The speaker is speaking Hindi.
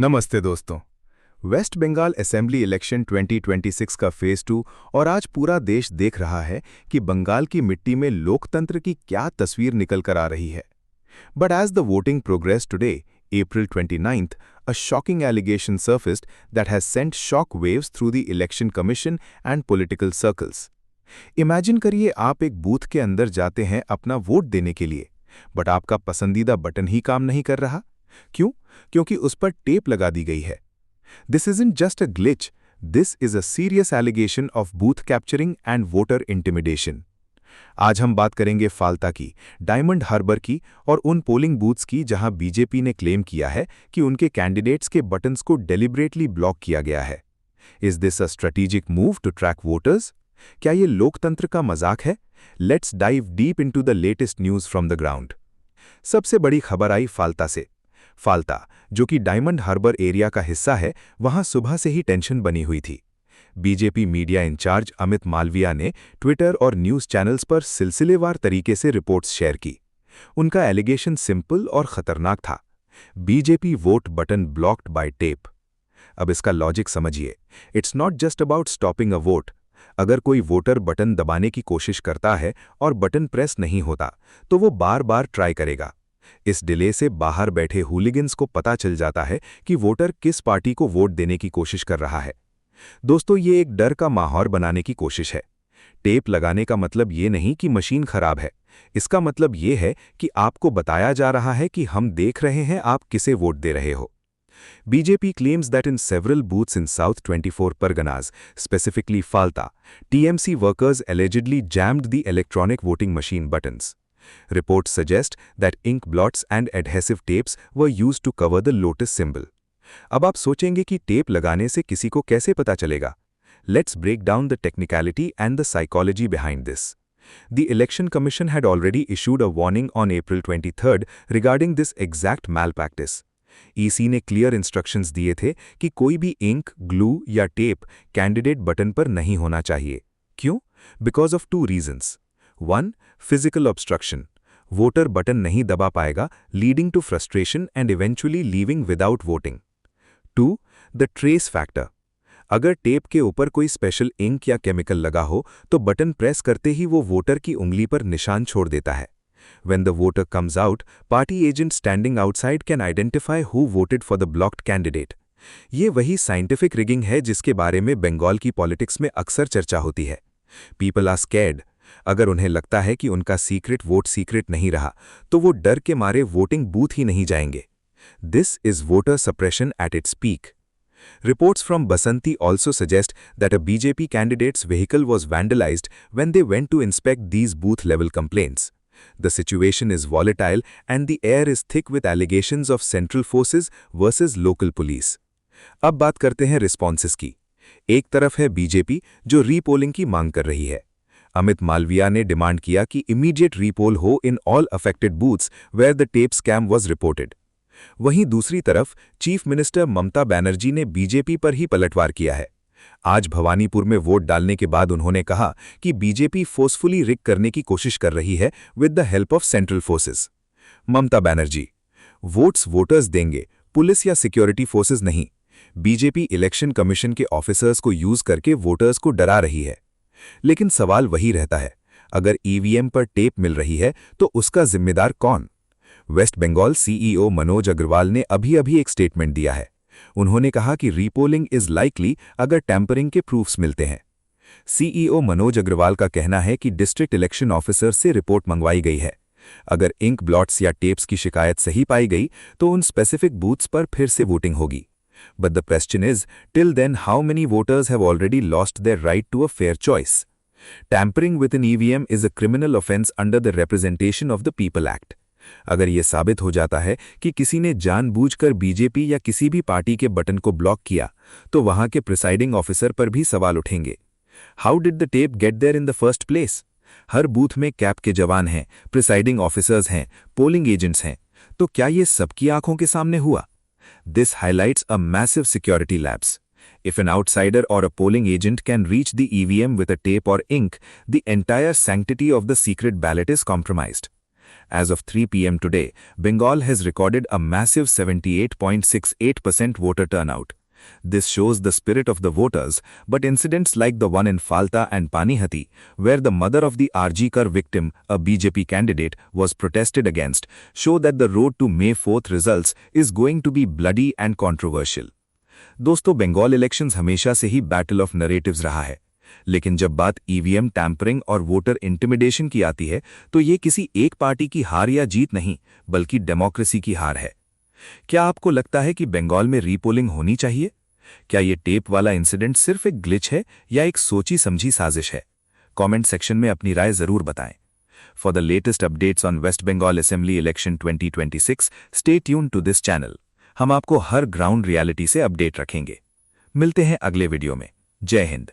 नमस्ते दोस्तों। वेस्ट बंगाल असेंबली इलेक्शन 2026 का फेज 2 और आज पूरा देश देख रहा है कि बंगाल की मिट्टी में लोकतंत्र की क्या तस्वीर निकल कर आ रही है। But as the voting progress today, April 29th, a shocking allegation surfaced that has sent shock waves through the Election Commission and political circles. Imagine करिए आप एक बूथ के अंदर जाते हैं अपना वोट देने के लिए, बट आपका पसंदीदा बटन ही काम नहीं कर रहा। क्यों? क्योंकि उस पर टेप लगा दी गई है। This isn't just a glitch, this is a serious allegation of booth capturing and voter intimidation. आज हम बात करेंगे फाल्ता की, डायमंड हार्बर की और उन पोलिंग बूथ्स की जहां बीजेपी ने क्लेम किया है कि उनके कैंडिडेट्स के बटन्स को डेलिबरेटली ब्लॉक किया गया है। Is this a strategic move to track voters? क्या ये लोकतंत्र का मजाक है? Let's dive deep into the latest news from the ground. सबसे बड़ी खबर आई फाल्ता से। फाल्ता, जो कि डायमंड हार्बर एरिया का हिस्सा है, वहां सुबह से ही टेंशन बनी हुई थी। BJP media in-charge Amit Malviya ने ट्विटर और न्यूज़ चैनल्स पर सिलसिलेवार तरीके से रिपोर्ट्स शेयर की। उनका एलिगेशन सिंपल और खतरनाक था। BJP vote button blocked by tape. अब इसका लॉजिक समझिए। It's not just about stopping a vote. अगर कोई वोटर बटन दबाने की कोशिश करता है और बटन प्रेस नहीं होता, तो वो बार बार ट्राई करेगा। इस डिले से बाहर बैठे हूलिगन्स को पता चल जाता है कि वोटर किस पार्टी को वोट देने की कोशिश कर रहा है। दोस्तों, ये एक डर का माहौल बनाने की कोशिश है। टेप लगाने का मतलब ये नहीं कि मशीन खराब है। इसका मतलब ये है कि आपको बताया जा रहा है कि हम देख रहे हैं आप किसे वोट दे रहे हो। BJP claims that in several booths in South 24 Parganas, specifically Falta, TMC workers allegedly jammed the electronic voting machine buttons. Reports suggest that ink blots and adhesive tapes were used to cover the lotus symbol. अब आप सोचेंगे कि टेप लगाने से किसी को कैसे पता चलेगा? Let's break down the technicality and the psychology behind this. The Election Commission had already issued a warning on April 23rd regarding this exact malpractice. EC ने क्लियर इंस्ट्रक्शंस दिए थे कि कोई भी इंक, ग्लू या टेप कैंडिडेट बटन पर नहीं होना चाहिए। क्यों? Because of two reasons. 1. Physical obstruction. Voter button नहीं दबा पाएगा, leading to frustration and eventually leaving without voting. 2. The trace factor. अगर टेप के ऊपर कोई स्पेशल इंक या केमिकल लगा हो तो बटन प्रेस करते ही वो वोटर की उंगली पर निशान छोड़ देता है। When the voter comes out, party agents standing outside can identify who voted for the blocked candidate. ये वही साइंटिफिक रिगिंग है जिसके बारे में बंगाल की पॉलिटिक्स में अक्सर चर्चा होती है। People are scared. अगर उन्हें लगता है कि उनका सीक्रेट वोट सीक्रेट नहीं रहा, तो वो डर के मारे वोटिंग बूथ ही नहीं जाएंगे। This is voter suppression at its peak. Reports from Basanti also suggest that a BJP candidate's vehicle was vandalized when they went to inspect these booth-level complaints. The situation is volatile and the air is thick with allegations of central forces versus local police. अब बात करते हैं रिस्पॉन्सेस की। एक तरफ है बीजेपी जो रीपोलिंग की मांग कर रही है। अमित मालविया ने डिमांड किया कि इमीडिएट रीपोल हो in all affected booths where the tape scam was reported. वहीं दूसरी तरफ चीफ मिनिस्टर ममता बनर्जी ने बीजेपी पर ही पलटवार किया है। आज भवानीपुर में वोट डालने के बाद उन्होंने कहा कि बीजेपी फोर्सफुली रिग करने की कोशिश कर रही है with the help of central forces. Mamata Banerjee, votes voters देंगे, पुलिस या सिक्योरिटी फोर्सेस नहीं। बीजेपी इलेक्शन कमीशन के ऑफिसर्स को यूज करके वोटर्स को डरा रही है। लेकिन सवाल वही रहता है, अगर ईवीएम पर टेप मिल रही है तो उसका जिम्मेदार कौन? वेस्ट बंगाल सीईओ मनोज अग्रवाल ने अभी एक स्टेटमेंट दिया है। उन्होंने कहा कि रीपोलिंग इज लाइकली अगर टैंपरिंग के प्रूफ्स मिलते हैं। सीईओ मनोज अग्रवाल का कहना है कि डिस्ट्रिक्ट इलेक्शन ऑफिसर से रिपोर्ट मंगवाई गई है। अगर इंक ब्लॉट्स या टेप्स की शिकायत सही पाई गई तो उन स्पेसिफिक बूथ्स पर फिर से वोटिंग होगी। But the question is, till then how many voters have already lost their right to a fair choice? Tampering with an EVM is a criminal offence under the representation of the people act. अगर यह साबित हो जाता है कि किसी ने जानबूझकर बीजेपी या किसी भी पार्टी के बटन को ब्लॉक किया, तो वहां के प्रिसाइडिंग ऑफिसर पर भी सवाल उठेंगे। How did the tape get there in the first place? हर बूथ में कैप के जवान हैं, प्रिसाइडिंग ऑफिसर्स हैं, पोलिंग एजेंट्स हैं, तो क्या ये सबकी आंखों के सामने हुआ? This highlights a massive security lapse. If an outsider or a polling agent can reach the EVM with a tape or ink, the entire sanctity of the secret ballot is compromised. As of 3 p.m. today, Bengal has recorded a massive 78.68% voter turnout. This shows the spirit of the voters, but incidents like the one in Falta and Panihati, where the mother of the RG Kar victim, a BJP candidate, was protested against, show that the road to May 4th results is going to be bloody and controversial. दोस्तों, बंगाल इलेक्शंस हमेशा से ही बैटल ऑफ नरेटिव्स रहा है, लेकिन जब बात ईवीएम टैंपरिंग और वोटर इंटिमिडेशन की आती है तो ये किसी एक पार्टी की हार या जीत नहीं, बल्कि डेमोक्रेसी की हार है। क्या आपको लगता है कि बंगाल में रीपोलिंग होनी चाहिए? क्या ये टेप वाला इंसिडेंट सिर्फ एक ग्लिच है या एक सोची समझी साजिश है? कमेंट सेक्शन में अपनी राय जरूर बताएं। For the latest updates on West Bengal assembly election 2026, stay tuned to this channel. हम आपको हर ग्राउंड रियलिटी से अपडेट रखेंगे। मिलते हैं अगले वीडियो में। जय हिंद।